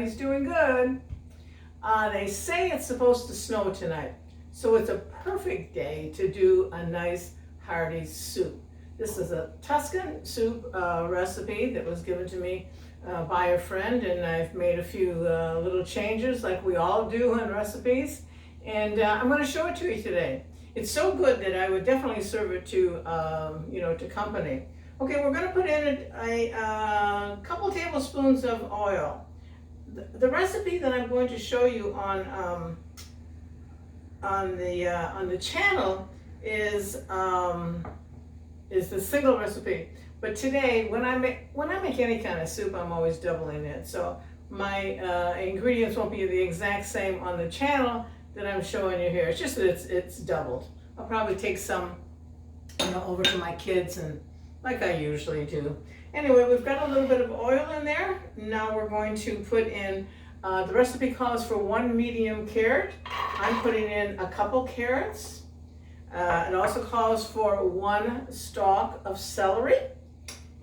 everybody's doing good. They say it's supposed to snow tonight, so it's a perfect day to do a nice hearty soup. This is a Tuscan soup recipe that was given to me by a friend, and I've made a few little changes like we all do in recipes, and I'm going to show it to you today. It's so good that I would definitely serve it to, to company. Okay, we're going to put in a couple tablespoons of oil. The recipe that I'm going to show you on the channel is the single recipe. But today, when I make any kind of soup, I'm always doubling it. So my ingredients won't be the exact same on the channel that I'm showing you here. It's just that it's doubled. I'll probably take some, over to my kids, and like I usually do. Anyway, we've got a little bit of oil in there. Now we're going to put in, the recipe calls for 1 medium carrot. I'm putting in a couple carrots. It also calls for 1 stalk of celery.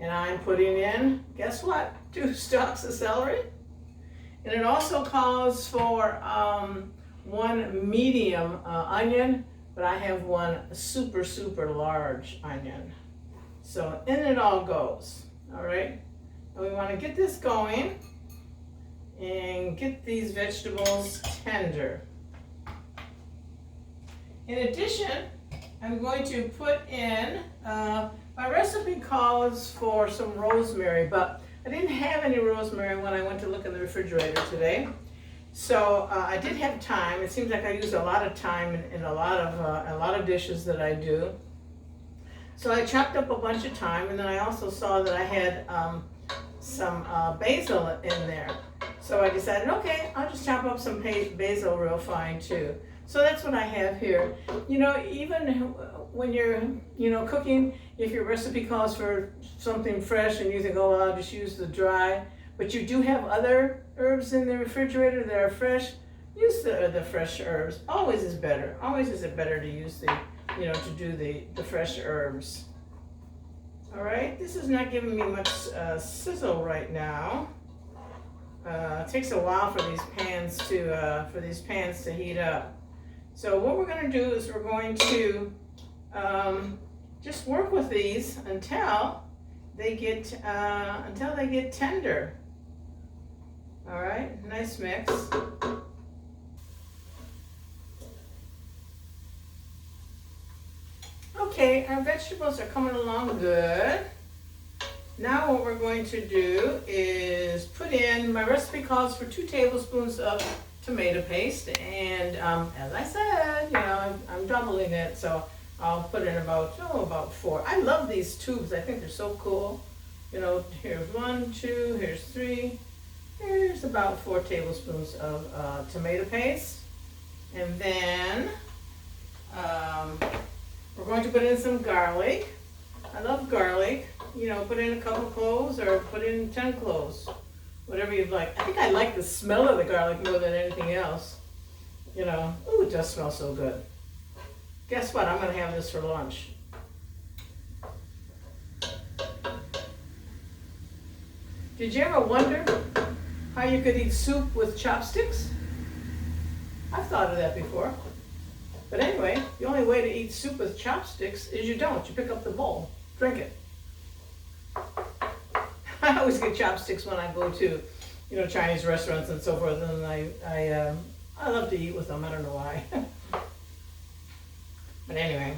And I'm putting in, guess what? 2 stalks of celery. And it also calls for 1 medium onion, but I have 1 super, super large onion. So in it all goes, all right? And we want to get this going and get these vegetables tender. In addition, I'm going to put in, my recipe calls for some rosemary, but I didn't have any rosemary when I went to look in the refrigerator today. So I did have thyme. It seems like I use a lot of thyme in a lot of dishes that I do. So I chopped up a bunch of thyme, and then I also saw that I had some basil in there. So I decided, okay, I'll just chop up some basil real fine too. So that's what I have here. Even when you're, cooking, if your recipe calls for something fresh and you think, oh, well, I'll just use the dry, but you do have other herbs in the refrigerator that are fresh, use the fresh herbs. Always is better. Always is it better to use to do the fresh herbs. All right, this is not giving me much sizzle right now. It takes a while for these pans to heat up. So what we're going to do is we're going to just work with these until they get tender. All right, nice mix. Okay, our vegetables are coming along good. Now what we're going to do is put in, my recipe calls for 2 tablespoons of tomato paste, and as I said, I'm doubling it, so I'll put in about 4. I love these tubes. I think they're so cool. Here's 1, 2, here's 3. Here's about 4 tablespoons of tomato paste. And then we're going to put in some garlic. I love garlic. Put in a couple cloves or put in 10 cloves. Whatever you'd like. I think I like the smell of the garlic more than anything else. Ooh, it does smell so good. Guess what? I'm going to have this for lunch. Did you ever wonder how you could eat soup with chopsticks? I've thought of that before. But anyway, the only way to eat soup with chopsticks is you don't. You pick up the bowl, drink it. I always get chopsticks when I go to, Chinese restaurants and so forth, and I love to eat with them. I don't know why. But anyway,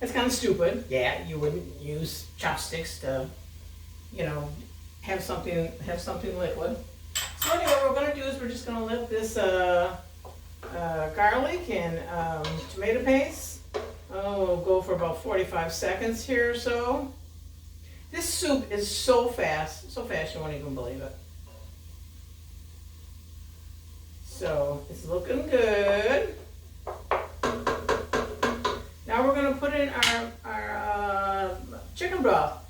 it's kind of stupid. Yeah, you wouldn't use chopsticks to, have something liquid. So anyway, what we're going to do is we're just going to let this garlic and tomato paste. We'll go for about 45 seconds here or so. This soup is so fast you won't even believe it. So it's looking good. Now we're going to put in our chicken broth.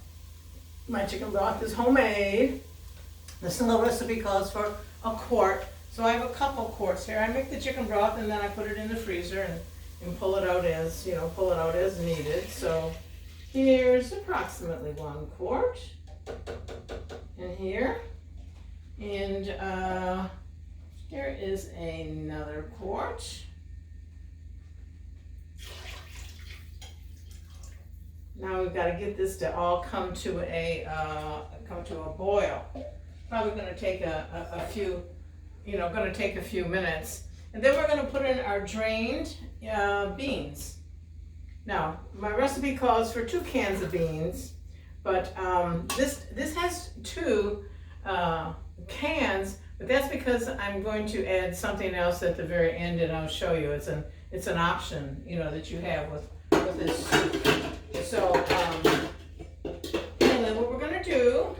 My chicken broth is homemade. The single recipe calls for a quart. So I have a couple quarts here. I make the chicken broth and then I put it in the freezer and pull it out as, needed. So here's approximately 1 quart in here. And Here is another quart. Now we've got to get this to all come to a boil. Probably going to take a few, going to take a few minutes. And then we're going to put in our drained beans. Now, my recipe calls for 2 cans of beans, but this has 2 cans, but that's because I'm going to add something else at the very end, and I'll show you. It's an option, that you have with this soup. So, and then what we're going to do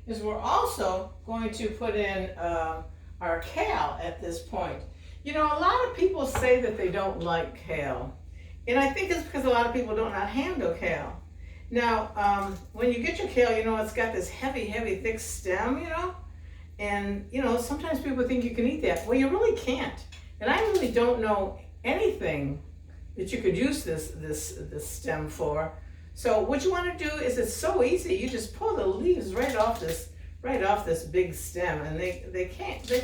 is we're also going to put in our kale at this point. A lot of people say that they don't like kale, and I think it's because a lot of people don't know how to handle kale. Now, when you get your kale, it's got this heavy, thick stem, and, sometimes people think you can eat that. Well, you really can't. And I really don't know anything that you could use this stem for. So what you want to do is, it's so easy. You just pull the leaves right off this big stem, and they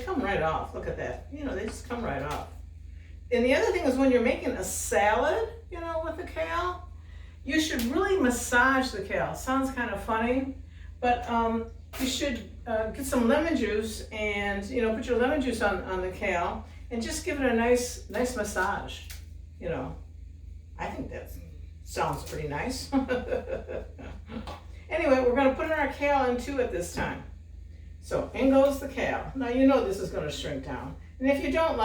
come right off. Look at that. They just come right off. And the other thing is, when you're making a salad, with the kale, you should really massage the kale. Sounds kind of funny, but you should get some lemon juice and put your lemon juice on the kale and just give it a nice massage. I think that sounds pretty nice. Anyway, we're going to put in our kale in too at this time. So in goes the kale. Now this is going to shrink down. And if you don't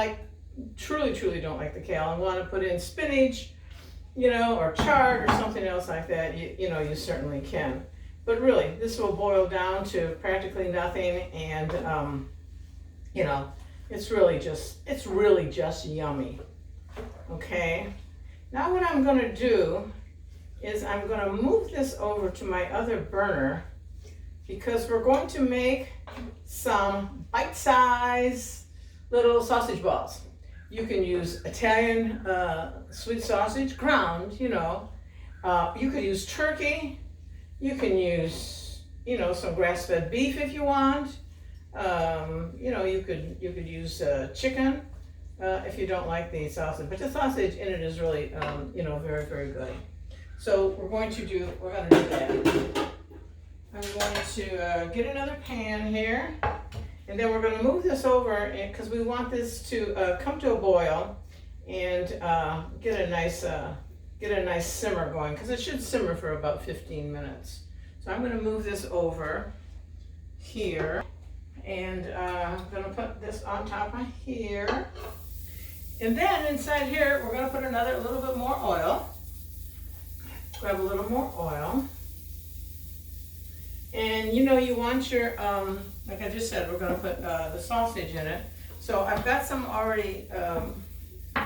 truly don't like the kale and want to put in spinach, or chard or something else like that, you certainly can. But really, this will boil down to practically nothing, and it's really just yummy. Okay. Now what I'm going to do is I'm going to move this over to my other burner, because we're going to make some bite-sized little sausage balls. You can use Italian sweet sausage, ground, you could use turkey. You can use, some grass-fed beef if you want. You could use chicken if you don't like the sausage. But the sausage in it is really, very, very good. So we're going to do that. I'm going to get another pan here, and then we're going to move this over, because we want this to come to a boil and get a nice simmer going, because it should simmer for about 15 minutes. So I'm going to move this over here, and I'm going to put this on top of here. And then inside here, we're going to put a little bit more oil. Grab a little more oil. And you want your, like I just said, we're going to put the sausage in it. So I've got some already,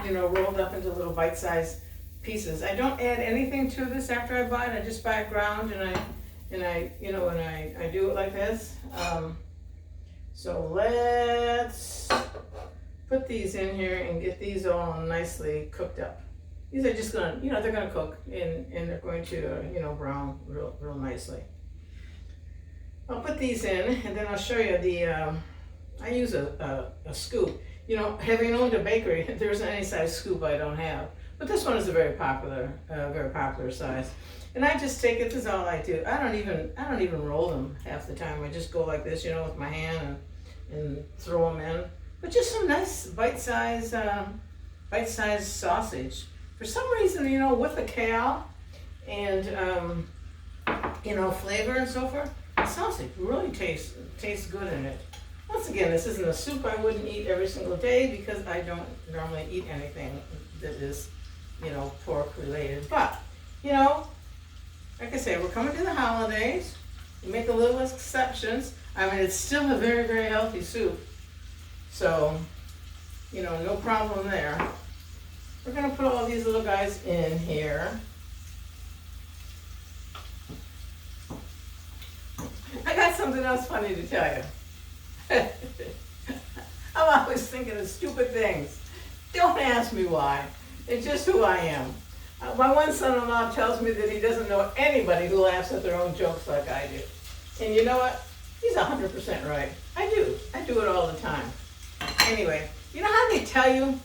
rolled up into little bite-sized pieces. I don't add anything to this after I buy it. I just buy it ground, and I do it like this. So let's put these in here and get these all nicely cooked up. These are just gonna, they're gonna cook, and they're going to, brown real nicely. I'll put these in, and then I'll show you I use a scoop. Having owned a bakery, there isn't any size scoop I don't have. But this one is a very popular size. And I just take it, this is all I do. I don't even roll them half the time. I just go like this, with my hand and throw them in. But just some nice bite-sized sausage. For some reason, with the kale and, flavor and so forth, the sausage really tastes good in it. Once again, this isn't a soup I wouldn't eat every single day, because I don't normally eat anything that is, pork related. But, like I say, we're coming to the holidays. We make a little exceptions. I mean, it's still a very, very healthy soup. So, no problem there. We're going to put all these little guys in here. I got something else funny to tell you. I'm always thinking of stupid things. Don't ask me why. It's just who I am. My one son-in-law tells me that he doesn't know anybody who laughs at their own jokes like I do. And you know what? He's 100% right. I do. I do it all the time. Anyway, you know how they tell you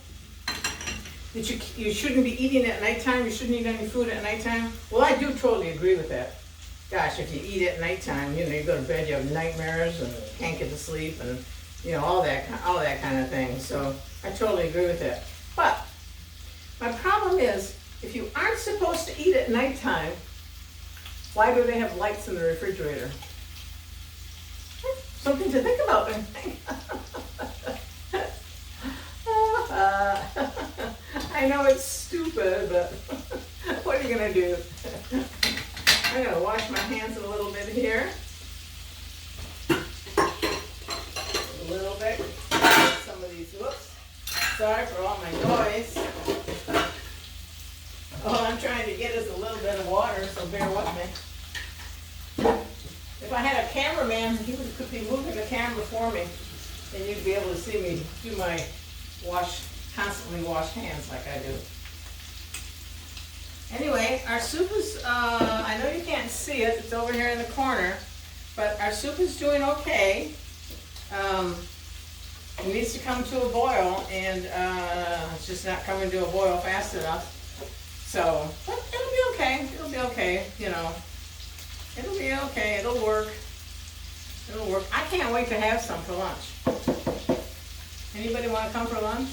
that you shouldn't be eating at nighttime, you shouldn't eat any food at nighttime? Well, I do totally agree with that. Gosh, if you eat at nighttime, you know, you go to bed, you have nightmares and can't get to sleep and, you know, all that kind of thing. So I totally agree with that. But my problem is, if you aren't supposed to eat at nighttime, why do they have lights in the refrigerator? Something to think about. I know it's stupid, but what are you gonna do? I'm gonna wash my hands a little bit here. A little bit. Some of these, whoops. Sorry for all my noise. All I'm trying to get is a little bit of water, so bear with me. If I had a cameraman, he could be moving the camera for me, and you'd be able to see me do my constantly wash hands like I do. Anyway, our soup is, I know you can't see it, it's over here in the corner, but our soup is doing okay. It needs to come to a boil, and it's just not coming to a boil fast enough. So, but it'll be okay, you know. It'll be okay, it'll work. I can't wait to have some for lunch. Anybody want to come for lunch?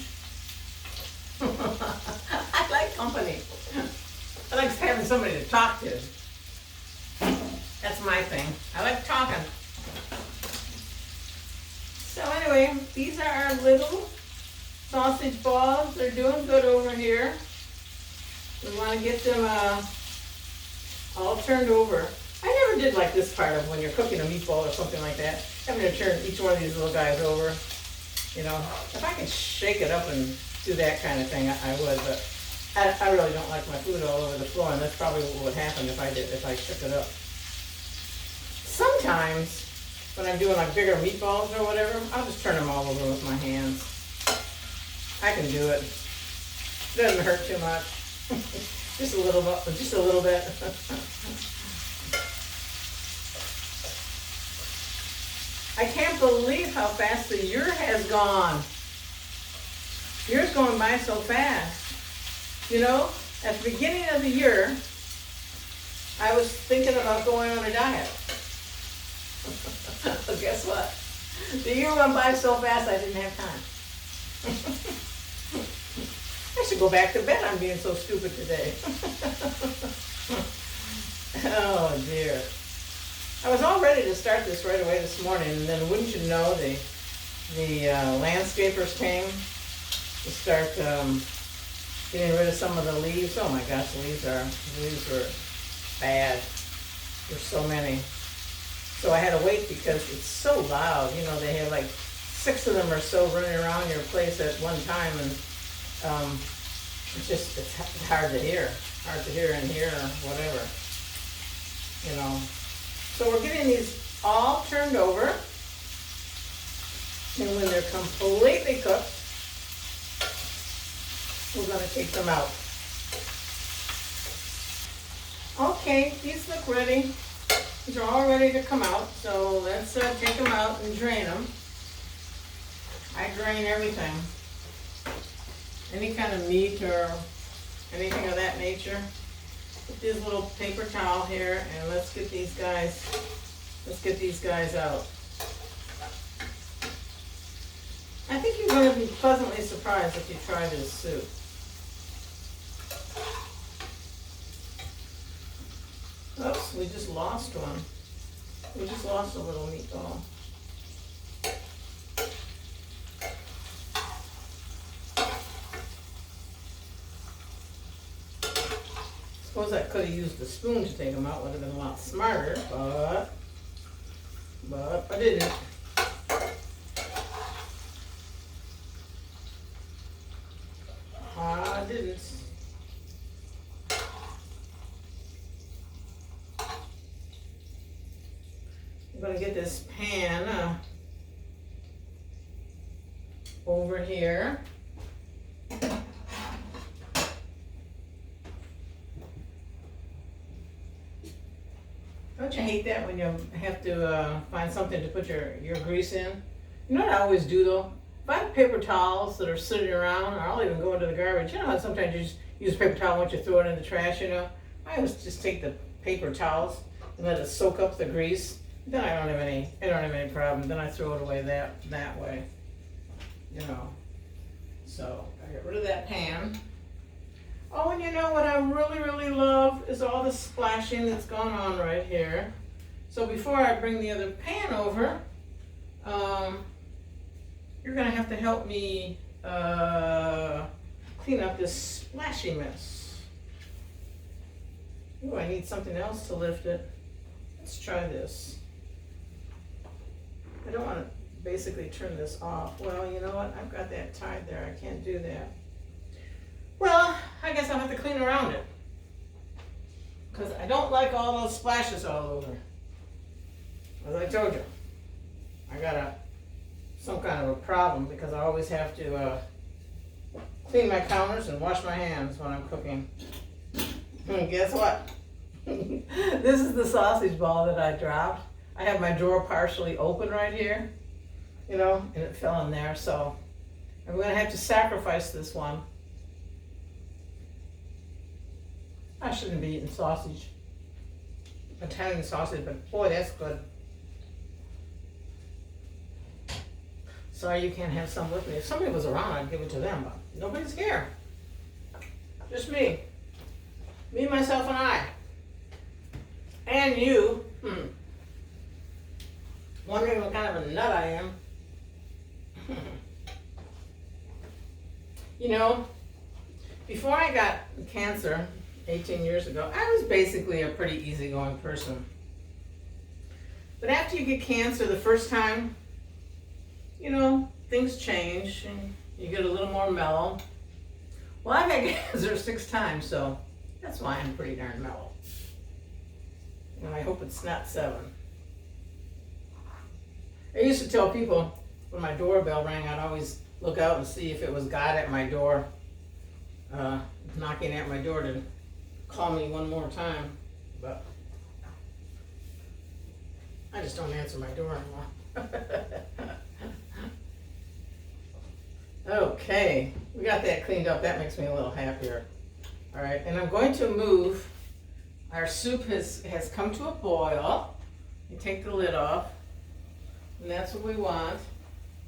I like company. I like having somebody to talk to. That's my thing. I like talking. So anyway, these are our little sausage balls. They're doing good over here. We want to get them all turned over. I never did like this part of when you're cooking a meatball or something like that. Having to turn each one of these little guys over. You know, if I could shake it up and do that kind of thing, I would, but I really don't like my food all over the floor, and that's probably what would happen if I shook it up. Sometimes, when I'm doing like bigger meatballs or whatever, I'll just turn them all over with my hands. I can do it. It doesn't hurt too much. Just a little bit. I can't believe how fast the year has gone. Year's going by so fast. You know, at the beginning of the year, I was thinking about going on a diet. But guess what? The year went by so fast I didn't have time. I should go back to bed. I'm being so stupid today. Oh dear. I was all ready to start this right away this morning, and then wouldn't you know, the landscapers came to start getting rid of some of the leaves. Oh my gosh, the leaves were bad. There's so many. So I had to wait because it's so loud. You know, they have like 6 of them or so running around your place at one time, and it's hard to hear. Hard to hear in here or whatever. You know. So we're getting these all turned over, and when they're completely cooked, we're going to take them out. Okay, these look ready. These are all ready to come out, so let's take them out and drain them. I drain everything. Any kind of meat or anything of that nature. Put this little paper towel here, and let's get these guys out. I think you're going to be pleasantly surprised if you try this soup. Oops, we just lost one. We just lost a little meatball. Suppose I could have used the spoon to take them out. Would have been a lot smarter, but I didn't. I didn't. I'm going to get this pan over here. Don't you hate that when you have to find something to put your grease in? You know what I always do though? if I have paper towels that are sitting around, or I'll even go into the garbage. You know how sometimes you just use a paper towel once you throw it in the trash, you know? I always just take the paper towels and let it soak up the grease. Then I don't have any problem. Then I throw it away that way, you know. So I get rid of that pan. Oh, and you know what I really, really love is all the splashing that's going on right here. So before I bring the other pan over, you're gonna have to help me clean up this splashy mess. Ooh, I need something else to lift it. Let's try this. I don't want to basically turn this off. Well, you know what? I've got that tied there. I can't do that. Well, I guess I'll have to clean around it, because I don't like all those splashes all over. As I told you, I got some kind of a problem because I always have to clean my counters and wash my hands when I'm cooking. And guess what? This is the sausage ball that I dropped. I have my drawer partially open right here, you know, and it fell in there, so I'm going to have to sacrifice this one. I shouldn't be eating sausage, Italian sausage, but boy, that's good. Sorry you can't have some with me. If somebody was around, I'd give it to them, but nobody's here. Just me. Me, myself, and I. And you. Wondering what kind of a nut I am. You know, before I got cancer 18 years ago, I was basically a pretty easygoing person. But after you get cancer the first time, you know, things change and you get a little more mellow. Well, I've had cancer 6 times, so that's why I'm pretty darn mellow. And I hope it's not 7. I used to tell people when my doorbell rang, I'd always look out and see if it was God at my door, knocking at my door to call me one more time. But I just don't answer my door anymore. Okay, we got that cleaned up. That makes me a little happier. All right, and I'm going to move. Our soup has come to a boil. You take the lid off, and that's what we want.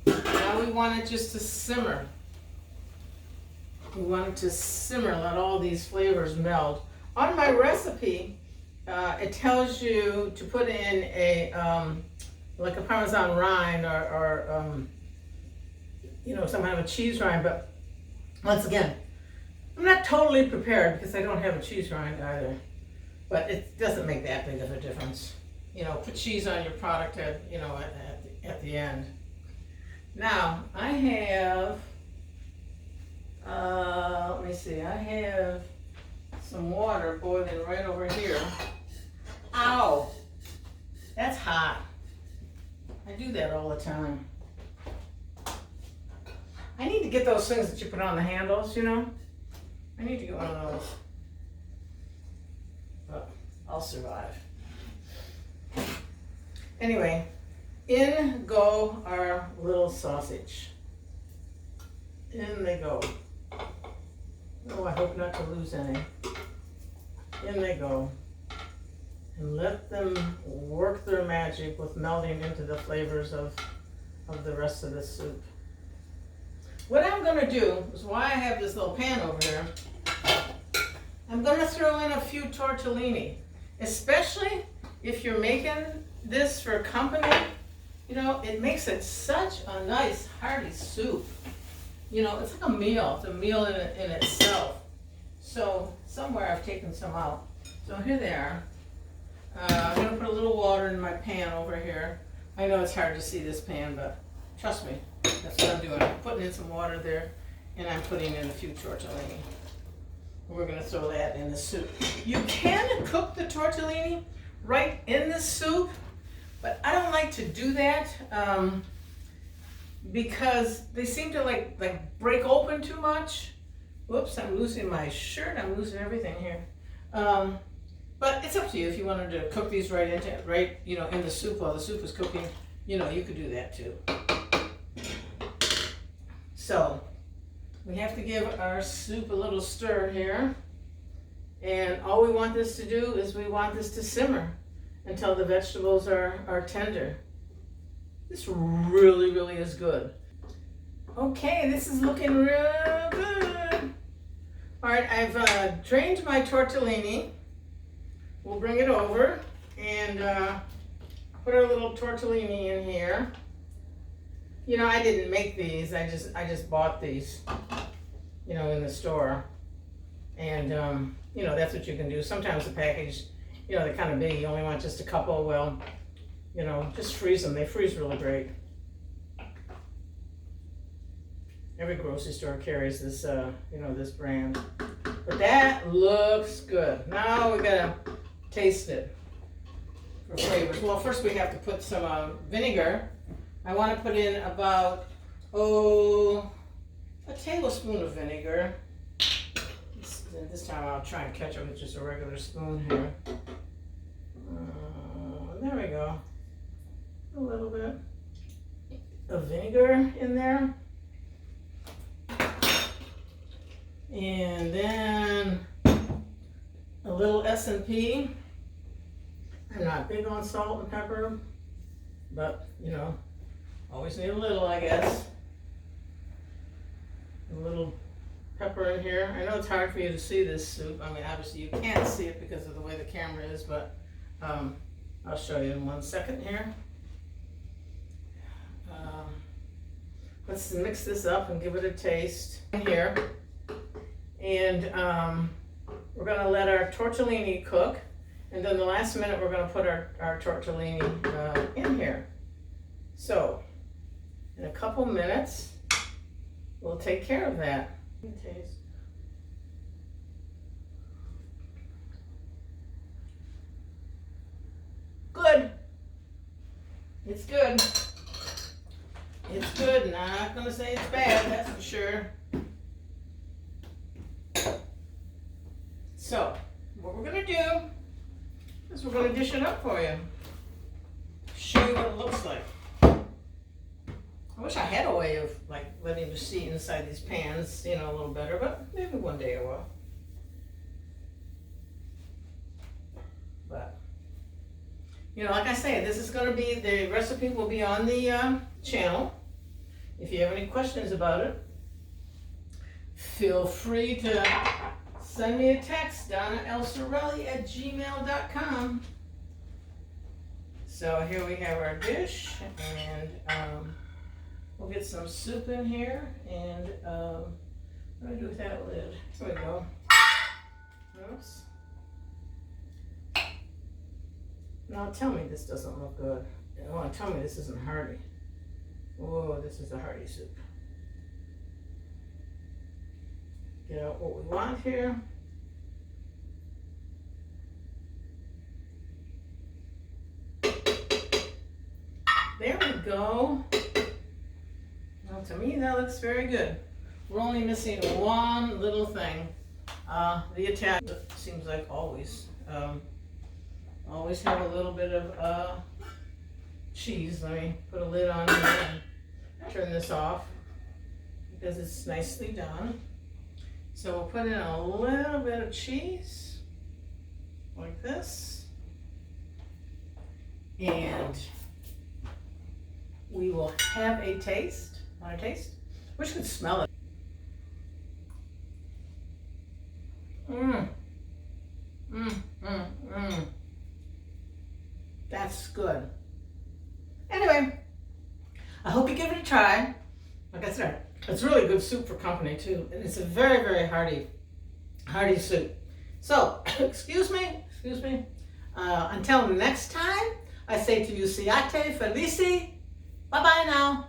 Now we want it just to simmer. We want it to simmer, let all these flavors meld. On my recipe, it tells you to put in a like a Parmesan rind or you know, some kind of a cheese rind. But once again, I'm not totally prepared because I don't have a cheese rind either. But it doesn't make that big of a difference. You know, put cheese on your product at, you know, at the end. Now, I have, let me see, I have some water boiling right over here. Ow! That's hot. I do that all the time. I need to get those things that you put on the handles, you know? I need to get one of those. But I'll survive. Anyway, in go our little sausage. In they go. Oh, I hope not to lose any. In they go. And let them work their magic with melding into the flavors of the rest of the soup. What I'm going to do is, why I have this little pan over here, I'm going to throw in a few tortellini, especially if you're making this for company. You know, it makes it such a nice hearty soup. You know, it's like a meal. It's a meal in itself. So somewhere I've taken some out. So here they are. I'm going to put a little water in my pan over here. I know it's hard to see this pan, but trust me, that's what I'm doing. I'm putting in some water there, and I'm putting in a few tortellini. We're going to throw that in the soup. You can cook the tortellini right in the soup, but I don't like to do that because they seem to like break open too much. Whoops, I'm losing my shirt. I'm losing everything here. But it's up to you if you wanted to cook these right in the soup while the soup is cooking. You know, you could do that too. So we have to give our soup a little stir here. And all we want this to do is we want this to simmer until the vegetables are tender. This really, really is good. Okay, this is looking real good. All right, I've drained my tortellini. We'll bring it over and put our little tortellini in here. You know, I didn't make these. I just bought these, you know, in the store. And you know, that's what you can do. Sometimes the package, you know, they're kind of big. You only want just a couple. Well, you know, just freeze them. They freeze really great. Every grocery store carries this, you know, this brand. But that looks good. Now we gotta taste it for flavors. Well, first we have to put some vinegar. I want to put in about, a tablespoon of vinegar. This time I'll try and catch it with just a regular spoon here. There we go. A little bit of vinegar in there. And then a little S&P. I'm not big on salt and pepper, but you know, always need a little, I guess. A little pepper in here. I know it's hard for you to see this soup. I mean, obviously you can't see it because of the way the camera is, but I'll show you in 1 second here. Let's mix this up and give it a taste here. And we're going to let our tortellini cook. And then the last minute we're going to put our tortellini in here. So in a couple minutes we'll take care of that. Taste. Good. It's good. It's good. Not gonna say it's bad, that's for sure. So what we're gonna do is we're gonna dish it up for you. Show you what it looks like. I wish I had a way of like letting you see inside these pans, you know, a little better, but maybe one day I will. But, you know, like I say, this is going to be, the recipe will be on the channel. If you have any questions about it, feel free to send me a text down at elsorelli@gmail.com. So here we have our dish, and we'll get some soup in here, and what do I do with that lid? There we go. Oops. Now tell me this doesn't look good. Oh, tell me this isn't hearty. Oh, this is a hearty soup. Get out what we want here. There we go. Well, to me that looks very good. We're only missing one little thing. The Italian seems like always. Always have a little bit of cheese. Let me put a lid on here and turn this off because it's nicely done. So we'll put in a little bit of cheese like this, and we will have a taste. Want a taste? Wish you could smell it. That's good. Anyway, I hope you give it a try. Like I said, it's really good soup for company too, and it's a very, very hearty soup. So, excuse me. Until next time, I say to you, siate felici. Bye bye now.